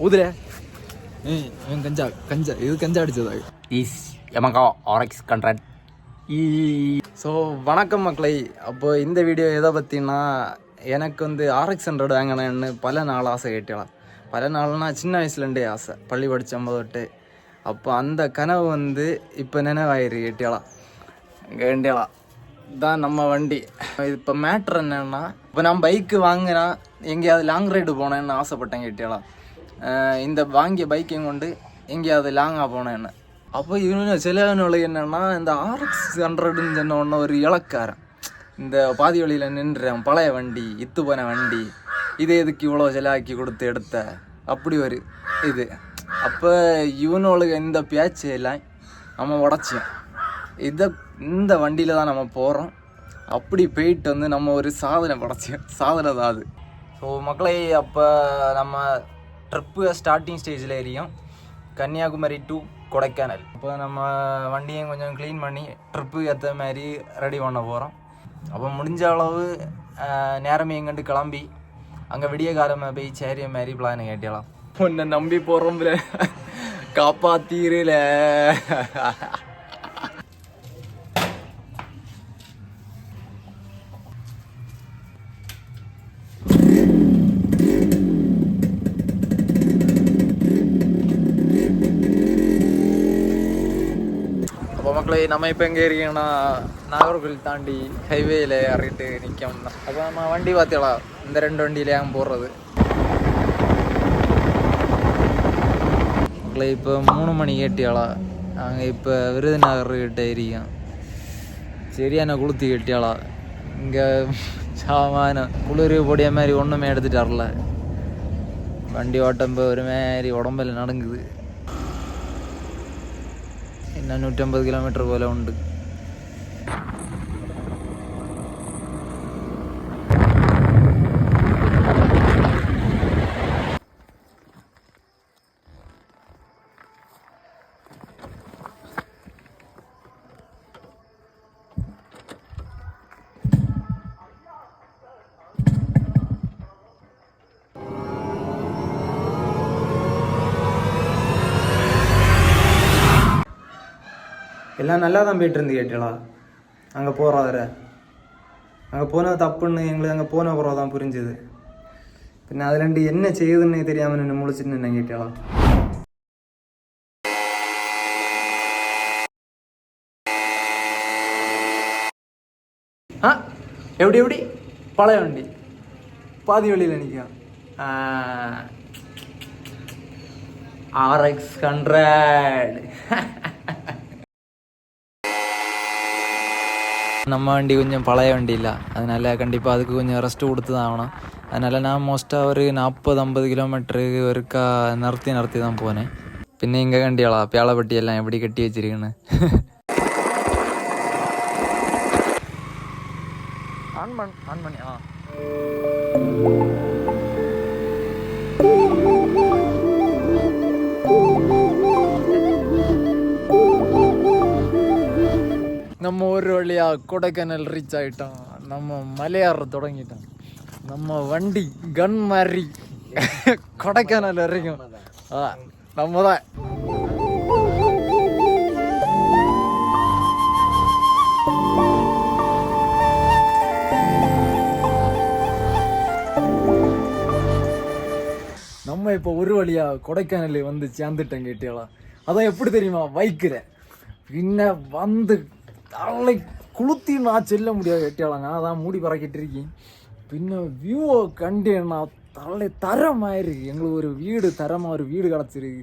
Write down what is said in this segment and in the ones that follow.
ஊதுல கஞ்சா கஞ்சா இது கஞ்சா அடிச்சதா Yamaha RX 100. So வணக்கம் மக்களை. அப்போ இந்த வீடியோ எதை பற்றினா, எனக்கு வந்து RX 100 வாங்கினேன்னு பல நாள் ஆசை கேட்டலாம். பல நாள்னா சின்ன வயசுலேருந்தே ஆசை, பள்ளி படித்தம்போது தொட்டு. அப்போ அந்த கனவு வந்து இப்போ நினைவாயிரு கேட்டியலாம் வேண்டியலாம். தான் நம்ம வண்டி. இப்போ மேட்ரு என்னென்னா, இப்போ நான் பைக்கு வாங்கினா எங்கேயாவது லாங் ரைடு போனேன்னு ஆசைப்பட்டேன் கேட்டியலாம். இந்த வாங்கிய பைக்கையும் கொண்டு எங்கேயாவது லாங்காக போனேன்னு. அப்போ இவனு சிலவனுடைய என்னென்னா, இந்த RX 100ன்னு சொன்ன ஒன்று ஒரு இலக்காரன், இந்த பாதி வழியில் நின்றேன், பழைய வண்டி, இத்து போன வண்டி, இது எதுக்கு இவ்வளோ செலவாக்கி கொடுத்து எடுத்த, அப்படி ஒரு இது. அப்போ இவனுடைய இந்த பேச்சையெல்லாம் நம்ம உடச்சோம். இந்த வண்டியில் தான் நம்ம போகிறோம். அப்படி போயிட்டு வந்து நம்ம ஒரு சாதனை படைச்சோம். சாதனை தான் அது. ஸோ மக்களை, அப்போ நம்ம ட்ரிப்பு ஸ்டார்டிங் ஸ்டேஜில் ஏறியும் கன்னியாகுமரி டு கொடைக்கானல். இப்போ நம்ம வண்டியும் கொஞ்சம் க்ளீன் பண்ணி ட்ரிப்பு ஏற்ற மாதிரி ரெடி பண்ண போகிறோம். அப்போ முடிஞ்ச அளவு நேரமே எங்கண்டு கிளம்பி அங்கே விடிய காலமாக போய் சேரிய மாதிரி பிளான் கேட்டலாம். உன்னை நம்பி போகிறோம்ல, காப்பாத்தீரல. மக்களை, நம்ம இப்போ எங்கே இருக்கீங்கன்னா, நாகர்கோவில் தாண்டி ஹைவேயில் இறங்கிட்டு நிற்கும். அப்போ நம்ம வண்டி பார்த்தியலாம், இந்த 2 வண்டியிலே அங்கே போடுறது. மக்களை, இப்போ 3 மணி கேட்டியாளா, நாங்கள் இப்போ விருதுநகர்கிட்ட இருக்கோம். சரியான குளுத்தி கேட்டியாளா. இங்கே சாமான குளிர் பொடிய மாதிரி ஒன்றுமே எடுத்துகிட்டு வரல. வண்டி ஓட்டம்போ ஒரு மாதிரி உடம்பில் நடுங்குது. இன்னும் 150 കിലോമീറ്റർ പോലെ ഉണ്ട്. எல்லாம் நல்லா தான் போய்ட்டு இருந்து கேட்டீங்களா. அங்கே போகிறவரை அங்கே போனது தப்புன்னு எங்களுக்கு அங்கே போன பிறகு தான் புரிஞ்சுது. பின்ன அது 2 என்ன செய்யுதுன்னு தெரியாமல் நின்று முழிச்சுட்டு நின்று கேட்டீங்களா. எப்படி பழைய வண்டி பாதி வழியில் நிற்கும். RX 100 நம்ம வண்டி கொஞ்சம் பழைய வண்டி இல்லை, அதனால் கண்டிப்பாக அதுக்கு கொஞ்சம் ரெஸ்ட்டு கொடுத்து தான் ஆகணும். அதனால் நான் மோஸ்ட்டாக ஒரு 40-50 கிலோமீட்டருக்கு ஒருக்கா நிறுத்தி தான் போனேன். பின்ன இங்கே கண்டியாளா பேளப்பட்டி எல்லாம் எப்படி கட்டி வச்சிருக்குன்னு. ஆன் பண்ணி நம்ம ஒரு வழியாக கொடைக்கானல் ரீச் ஆகிட்டோம். நம்ம மலையாற தொடங்கிட்டோம். நம்ம வண்டி கன் மாதிரி கொடைக்கானல் வரைக்கும் நம்ம தான். நம்ம இப்போ ஒரு வழியாக கொடைக்கானல் வந்து சேர்ந்துட்டோம் கேட்டியலாம். அதான் எப்படி தெரியுமா, பைக்கில் பின்ன வந்து தலை குளுத்தி நான் செல்ல முடியாது கேட்டியாளாங்க. அதான் மூடி பறக்கிட்டு இருக்கேன். பின்ன வியூவை கண்டேன்னா தலை தரமாயிருக்கு. எங்களுக்கு ஒரு வீடு தரமாக ஒரு வீடு கிடச்சிருக்கு.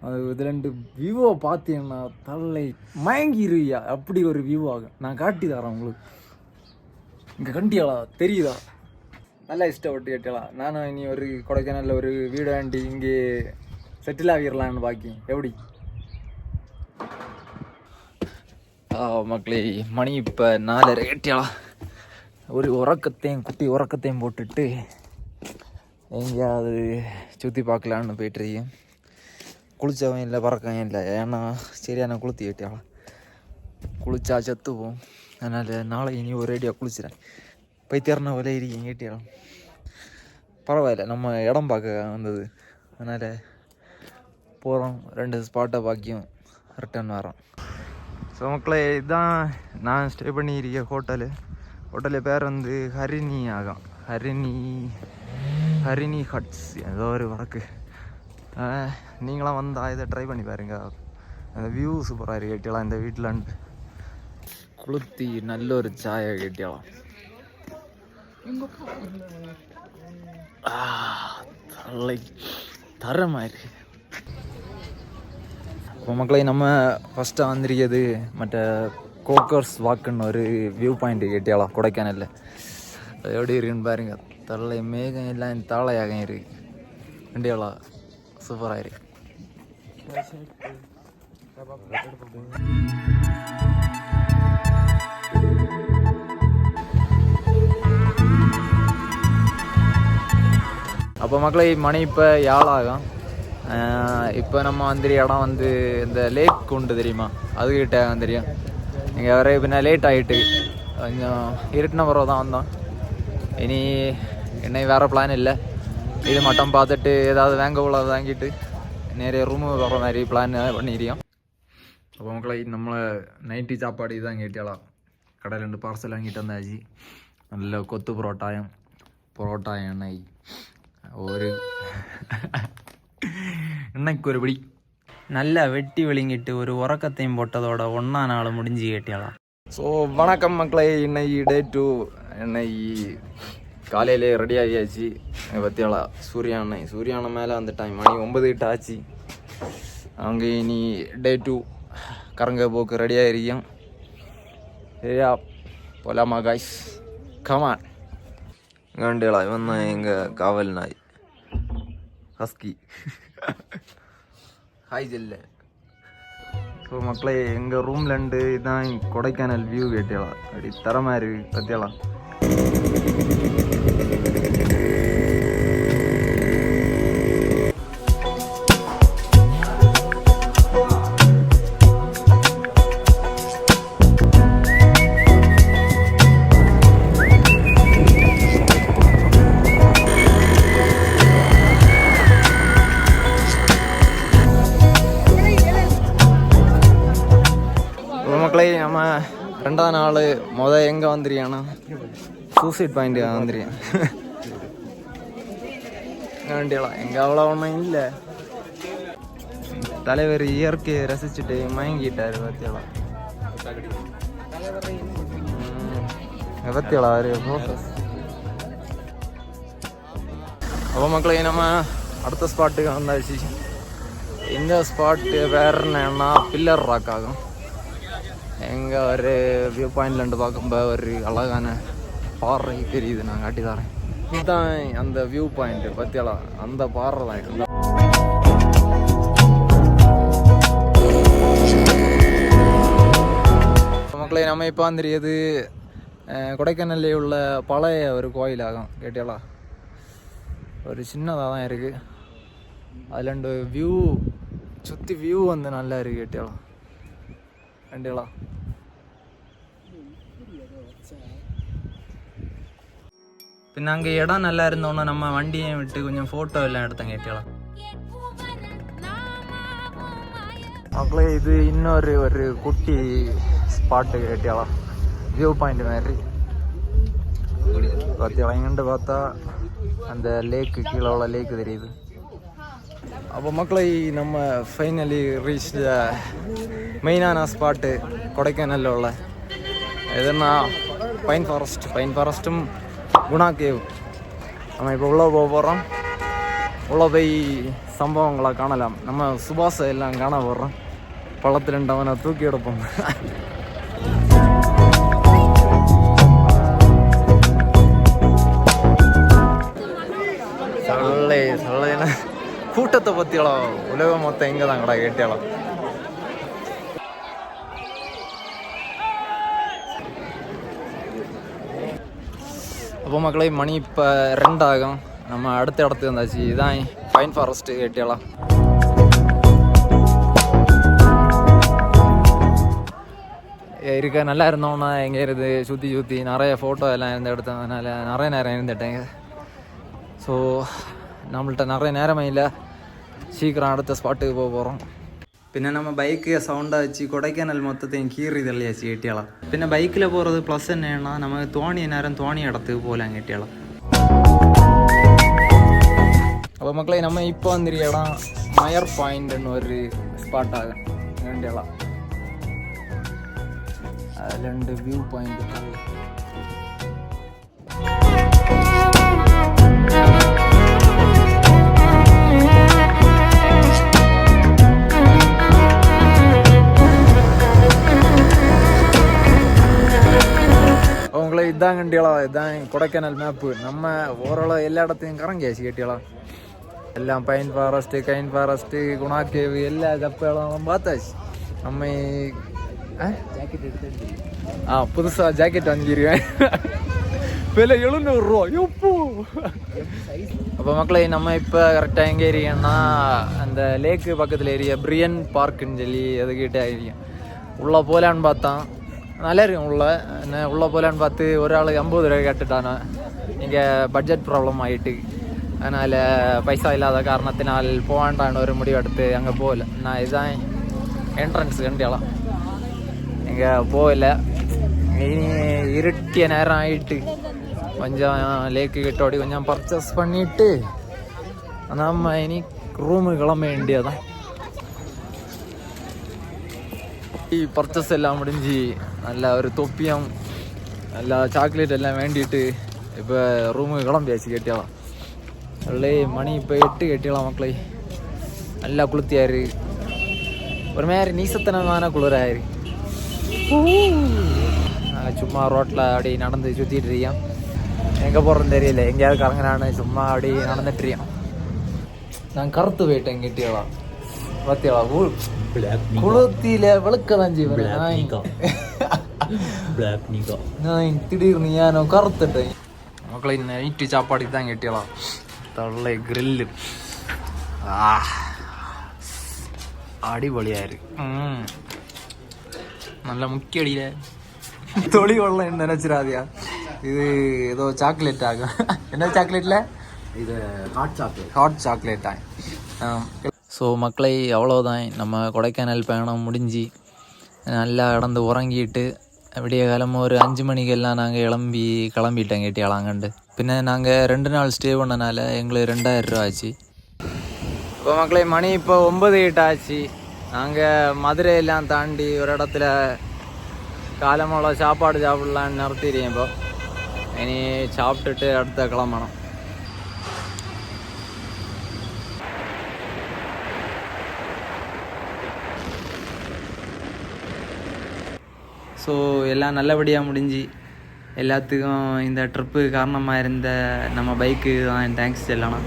அது இது 2 வியூவை பார்த்தீங்கன்னா தலை மயங்கிருவியா. அப்படி ஒரு வியூ ஆகும். நான் காட்டி தரேன் உங்களுக்கு. இங்கே கண்டியாளா தெரியுதா, நல்லா இஷ்டப்பட்டு கேட்டியலாம். நானும் இனி ஒரு கொடைக்கானலில் ஒரு வீடு வாண்டி இங்கே செட்டில் ஆகிடலான்னு பாக்கி. எப்படி மக்களே, மணி இப்போ 4:30 கேட்டியாளா. ஒரு குட்டி உறக்கத்தையும் போட்டுட்டு எங்கேயாவது சுற்றி பார்க்கலான்னு போய்ட்டுருக்கேன். குளித்தவன் இல்லை, பறக்கவும் இல்லை. ஏன்னா சரியான குளுத்தி கேட்டியாளா. குளிச்சா செத்துவோம். அதனால் நாளை இனி ஒரு ஐடியா குளிச்சிடறேன். பைத்தியாரன விலை இருக்கீங்க கேட்டியாலும் பரவாயில்ல, நம்ம இடம் பார்க்க வந்தது. அதனால் போகிறோம், 2 ஸ்பாட்டை பாக்கியும் ரிட்டர்ன் வரோம். ஸோ மக்களே, இதுதான் நான் ஸ்டே பண்ணியிருக்க ஹோட்டலு பேர் வந்து ஹரிணி ஆகும். ஹரிணி ஹட்ஸ் ஏதோ ஒரு வழக்கு. நீங்களாம் வந்தால் இதை ட்ரை பண்ணி பாருங்க. அந்த வியூ சூப்பராக இருக்குது. கேட்டியலாம் இந்த வீட்டில் குளுத்தி நல்ல ஒரு சாயை கேட்டியலாம். தர மாதிரி. இப்போ மக்களை, நம்ம ஃபஸ்ட்டாக வந்திருக்கிறது மற்ற கோக்கர்ஸ் வாக்குன்னு ஒரு வியூ பாயிண்ட் கேட்டியாலாம் கொடைக்கானலில். அது எப்படி இருக்குன்னு பாருங்க. தலை மேகம் எல்லாம் தாளையாக இருக்கு. வண்டியாலா சூப்பராக இருக்கு. அப்போ மக்களை, மணி இப்போ 7 ஆகும். இப்போ நம்ம வந்துரு இடம் வந்து இந்த லேக் உண்டு தெரியுமா, அதுக்கிட்ட தெரியும். இங்கே வர பின்ன லேட் ஆகிட்டு கொஞ்சம் இருட்டின பிறகு தான் வந்தோம். இனி என்ன வேறு பிளான் இல்லை. இது மட்டும் பார்த்துட்டு ஏதாவது வாங்கிட்டு நிறைய ரூமு வர மாதிரி பிளான் பண்ணிடுறோம். அப்போ மக்களை, நம்மளை நைட்டு சாப்பாடு இதுதான் கேட்டியாலாம். கடையில் 2 பார்சல் வாங்கிட்டு வந்தாச்சு. நல்ல கொத்து புரோட்டா எண்ணெய் ஒரு இன்னைக்கு ஒரு பிடி நல்லா வெட்டி விழுங்கிட்டு ஒரு உறக்கத்தையும் போட்டதோட 1ஆம் நாள் முடிஞ்சு கேட்டியாலாம். ஸோ வணக்கம் மக்களே, இன்னைக்கு டே 2. இன்னைக்கு காலையிலே ரெடி ஆகியாச்சு. பற்றியாளா சூரியானம் மேலே அந்த டைம் மணி 9 ஆச்சு. அங்கே இனி டே 2 கரங்க போக்கு ரெடி ஆகிருக்கோம். சரியா, போலாமா காய்ஸ்? கமான். கண்டியலா, இவன் தான் எங்கள் காவல் நாய் ஹஸ்கி. ஹாய் ஜெல்ல. ஸோ மக்களே, எங்கள் ரூம்லேருந்து இதுதான் கொடைக்கானல் வியூ கேட்டியலாம். அப்படி தரமாக இருக்கு பற்றியலாம். மக்களே, நம்ம 2ஆம் நாள் எங்கே வந்துருக்கானா சூசைட் பாயிண்ட் வந்துருக்கேன். வேண்டியலாம் எங்கே அவ்வளோ ஒன்றும் இல்லை. தலைவர் இயற்கையை ரசிச்சுட்டு மயங்கிட்டார். பத்தியலாம் ஃபோக்கஸ். அப்போ மக்களே, நம்ம அடுத்த ஸ்பாட்டுக்கு வந்தாச்சு. இந்த ஸ்பாட்டு வேறு என்னன்னா பில்லர் ராக் ஆகும். எங்கே ஒரு வியூ பாயிண்ட்லேருந்து பார்க்கும்போது ஒரு அழகான பாறை தெரியுது. நான் காட்டி தரேன். இதுதான் அந்த வியூ பாயிண்ட். பற்றியலாம் அந்த பாறை தான். மக்களை, நம்ம இப்போ வந்துருக்கிறது கொடைக்கானல்லே உள்ள பழைய ஒரு கோயிலாகும். கேட்டியாலா, ஒரு சின்னதாக தான் இருக்குது. அதில் 2 வியூ சுற்றி வியூ வந்து நல்லா இருக்குது. கேட்டியாலா கண்டியலா. பின்ன அங்கே இடம் நல்லா இருந்தோன்னா நம்ம வண்டியை விட்டு கொஞ்சம் ஃபோட்டோ எல்லாம் எடுத்தேன் கேட்டியாலாம். மக்களே, இது இன்னொரு குட்டி ஸ்பாட்டு கேட்டியாலாம். வியூ பாயிண்ட் மாதிரி பார்த்தியாலாம். எங்கிட்ட பார்த்தா அந்த லேக்கு, கீழே உள்ள லேக்கு தெரியுது. அப்போ மக்களை, நம்ம ஃபைனலி ரீச் மெயினான ஸ்பாட்டு கொடைக்கானலில் உள்ள எதுனா பைன் ஃபாரஸ்ட்டும் குணா கேவ். நம்ம இப்போ உள்ளே போகிறோம். உள்ளே போய் சம்பவங்களை காணலாம். நம்ம சுபாஷை எல்லாம் காண போடுறோம். பள்ளத்தில் 2 அவனை தூக்கி எடுப்போம். சொல்ல கூட்டத்தை பற்றியலாம். உலகம் மொத்தம் எங்கே தான் கடை கேட்டியாலாம். அப்போ மக்களை, மணி இப்போ 2 ஆகும். நம்ம அடுத்த இடத்துக்கு வந்தாச்சு. இதுதான் பைன் ஃபாரஸ்ட்டு கேட்டியாலாம். இருக்க நல்லா இருந்தோம்னா எங்கே இருந்து சுற்றி நிறைய ஃபோட்டோ எல்லாம் இருந்து எடுத்ததுனால நிறைய நேரம் இருந்துட்டேங்க. ஸோ நம்மள்ட்ட நிறைய நேரமே இல்லை. சீக்கிரம் அடுத்த ஸ்பாட்டுக்கு போக போகிறோம். പിന്നെ നമ്മൾ ബൈക്ക് സൗണ്ട് വെച്ച് കൊടൈക്കനാൽ മൊത്തത്തിൽ കീറി തള്ളിയാച്ച് കെട്ടിയാളാം. പിന്നെ ബൈക്കിൽ പോകുന്നത് പ്ലസ് തന്നെയാണ്, നമുക്ക് തോണി നേരം തോണി ഇടത്ത് പോലാൻ കെട്ടിയാളാം. അപ്പോൾ മക്കളെ നമ്മൾ ഇപ്പോൾ വന്നിരിക്കണം മയർ പോയിന്റ് എന്നൊരു സ്പോട്ടാകും വേണ്ടിയുള്ള രണ്ട് വ്യൂ പോയിന്റ്. இதான் கண்டிகளா, இதான் கொடைக்கானல் மேப்பு. நம்ம ஓரளவு எல்லா இடத்தையும் கரங்கியாச்சு கேட்டிகளா. எல்லாம் பைன் ஃபாரஸ்ட்டு, கைன் ஃபாரஸ்ட்டு, குணா கேவு எல்லா கப்பெல்லாம் பார்த்தாச்சு. நம்ம ஜாக்கெட் எடுத்து புதுசாக ஜாக்கெட் வாங்கிடுவேன், விலை 700 ரூபா. எப்போ அப்போ மக்களை நம்ம இப்போ கரெக்டாக எங்கே இருக்கோம்னா அந்த லேக்கு பக்கத்தில் ஏரியா பிரியன் பார்க்குன்னு சொல்லி அதுக்கிட்ட இருக்கேன். உள்ளே போகலான்னு பார்த்தான், நல்லா இருக்கும் உள்ளே போகலான்னு பார்த்து ஒரு ஆள் 50 ரூபாய் கட்டுட்டானே. இங்கே பட்ஜெட் ப்ராப்ளம் ஆகிட்டு, அதனால் பைசா இல்லாத காரணத்தினால் போகாண்டான்னு ஒரு முடிவெடுத்து அங்கே போகல. நான் இதுதான் என்ட்ரன்ஸ் கண்டியாலாம், இங்கே போகல. இனி இருட்டிய நேரம் ஆகிட்டு கொஞ்சம் லேக்கு கிட்டோடி கொஞ்சம் பர்ச்சேஸ் பண்ணிவிட்டு நம்ம இனி ரூமு கிளம்ப வேண்டியதான். பர்ச்சேஸ் எல்லாம் முடிஞ்சு நல்ல ஒரு தொப்பியம் நல்லா சாக்லேட் எல்லாம் வேண்டிட்டு இப்போ ரூமுக்கு கிளம்பியாச்சு கேட்டியாலாம். உள்ளே மணி இப்போ 8 கேட்டியாலாம் மக்களை. நல்லா குளிர்த்தியாரு, ஒரு மாதிரி நீசத்தனமான குளிராயிரு. சும்மா ரோட்டில் அப்படி நடந்து சுற்றிட்டு இருக்கேன், எங்கே போகிறேன்னு தெரியல. எங்கேயாவது கறங்குறான்னு சும்மா அப்படி நடந்துட்டு இருக்கேன். நான் கருத்து போயிட்டேன் கேட்டியாலாம். பார்த்தியாளா குளத்தில வெளுக்கதான் செய்வேன் நான். திடீர்னு ஏனோ கருத்துட்டேன் மக்களை. நைட்டு சாப்பாடுக்கு தான் கேட்டியலாம். தொல்லை கிரில்லு அடிபொலியா இருக்கு. நல்ல முக்கிய அடியில தொழி வெள்ளம் நினைச்சிடாதியா. இது ஏதோ சாக்லேட் ஆகும். என்ன சாக்லேட்ல இது ஹாட் சாக்லேட் ஆகும். ஸோ மக்களை அவ்வளோதான், நம்ம கொடைக்கானல் பயணம் முடிஞ்சு நல்லா கடந்து உறங்கிட்டு விடிய காலம் ஒரு 5 மணிக்கெல்லாம் நாங்கள் கிளம்பிட்டோம் கேட்டியாலாங்கண்டு. பின்ன நாங்கள் 2 நாள் ஸ்டே பண்ணனால எங்களுக்கு 2000 ரூபா ஆச்சு. இப்போ மக்களை மணி இப்போ 9:08 ஆச்சு. நாங்கள் மதுரையெல்லாம் தாண்டி ஒரு இடத்துல காலமுள்ள சாப்பாடு சாப்பிடலான்னு நிறுத்திடுறேன். இப்போ இனி சாப்பிட்டுட்டு அடுத்த கிளம்பணும். ஸோ எல்லாம் நல்லபடியாக முடிஞ்சு எல்லாத்துக்கும் இந்த ட்ரிப்பு காரணமாக இருந்த நம்ம பைக்கு தான் தேங்க்ஸ் சொல்லலாம்.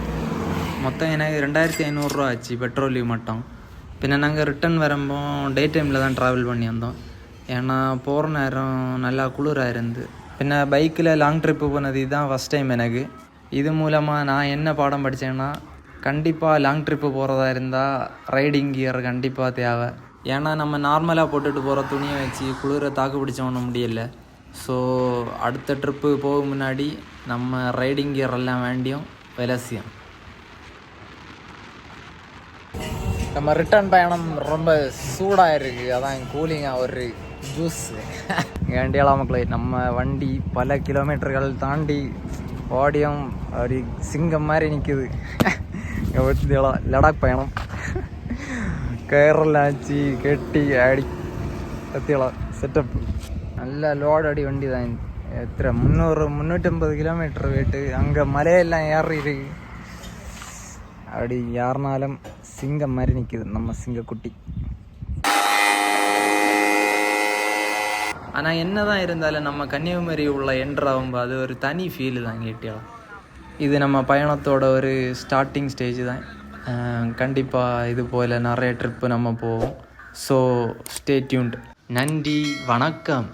மொத்தம் எனக்கு 2500 ரூபா ஆச்சு பெட்ரோல் மட்டும். பின்ன நாங்கள் ரிட்டன் வரும்போ டே டைமில் தான் ட்ராவல் பண்ணி வந்தோம், ஏன்னா போகிற நேரம் நல்லா குளிராக இருந்து. பின்ன பைக்கில் லாங் ட்ரிப்பு போனது இதுதான் ஃபஸ்ட் டைம் எனக்கு. இது மூலமாக நான் என்ன பாடம் படித்தேன்னா, கண்டிப்பாக லாங் ட்ரிப்பு போகிறதா இருந்தால் ரைடிங் கியர் கண்டிப்பாக தேவை. ஏன்னா நம்ம நார்மலாக போட்டுட்டு போகிற துணியை வச்சு குளிரை தாக்கு பிடிச்ச ஒன்றும் முடியல. ஸோ அடுத்த ட்ரிப்பு போக முன்னாடி நம்ம ரைடிங் கியர் எல்லாம் வேண்டியும் விலசியம். நம்ம ரிட்டர்ன் பயணம் ரொம்ப சூடாக இருக்குது, அதான் கூலிங்காக ஒரு ஜூஸ் வேண்டியலாம் மக்களே. நம்ம வண்டி பல கிலோமீட்டர்கள் தாண்டி ஓடியும் அப்படி சிங்கம் மாதிரி நிற்குது. லடாக் பயணம் கயரெல்லாம் கெட்டி அடி கத்தியலாம் செட்டப். நல்ல லோடு அடி வண்டி தான். எத்தனை 350 கிலோமீட்டர் போயிட்டு அங்கே மலையெல்லாம் ஏறி இருக்கு. அப்படி யாருனாலும் சிங்கம் மாதிரி நிற்கிது நம்ம சிங்கக்குட்டி. ஆனால் என்ன தான் இருந்தாலும் நம்ம கன்னியாகுமரி உள்ள என்ட்ராகும்போது அது ஒரு தனி ஃபீலு தான் கேட்டியாலும். இது நம்ம பயணத்தோட ஒரு ஸ்டார்டிங் ஸ்டேஜ் தான். கண்டிப்பாக இது போல் நிறைய ட்ரிப்பு நம்ம போவோம். So stay tuned. நன்றி, வணக்கம்.